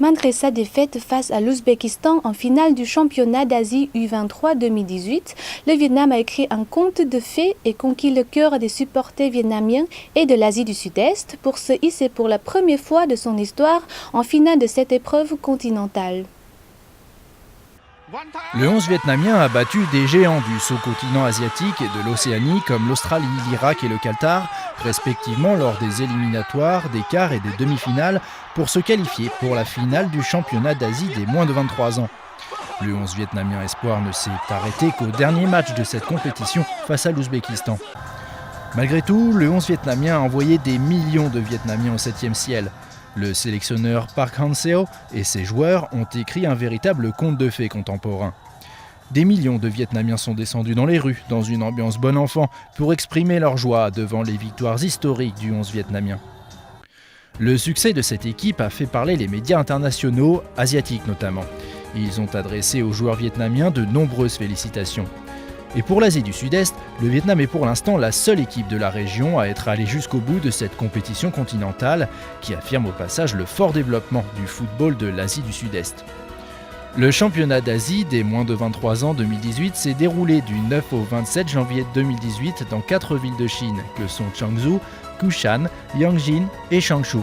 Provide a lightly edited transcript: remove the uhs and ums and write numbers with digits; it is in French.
Malgré sa défaite face à l'Ouzbékistan en finale du championnat d'Asie U23 2018, le Vietnam a écrit un conte de fées et conquis le cœur des supporters vietnamiens et de l'Asie du Sud-Est pour se hisser pour la première fois de son histoire en finale de cette épreuve continentale. Le 11 vietnamien a battu des géants du sous-continent asiatique et de l'Océanie comme l'Australie, l'Irak et le Qatar, respectivement lors des éliminatoires, des quarts et des demi-finales, pour se qualifier pour la finale du championnat d'Asie des moins de 23 ans. Le 11 vietnamien espoir ne s'est arrêté qu'au dernier match de cette compétition face à l'Ouzbékistan. Malgré tout, le 11 vietnamien a envoyé des millions de Vietnamiens au 7e ciel. Le sélectionneur Park Hang-seo et ses joueurs ont écrit un véritable conte de fées contemporain. Des millions de Vietnamiens sont descendus dans les rues, dans une ambiance bon enfant, pour exprimer leur joie devant les victoires historiques du 11 vietnamien. Le succès de cette équipe a fait parler les médias internationaux, asiatiques notamment. Ils ont adressé aux joueurs vietnamiens de nombreuses félicitations. Et pour l'Asie du Sud-Est, le Vietnam est pour l'instant la seule équipe de la région à être allée jusqu'au bout de cette compétition continentale qui affirme au passage le fort développement du football de l'Asie du Sud-Est. Le championnat d'Asie des moins de 23 ans 2018 s'est déroulé du 9 au 27 janvier 2018 dans 4 villes de Chine que sont Changzhou, Kushan, Yangjin et Changshu.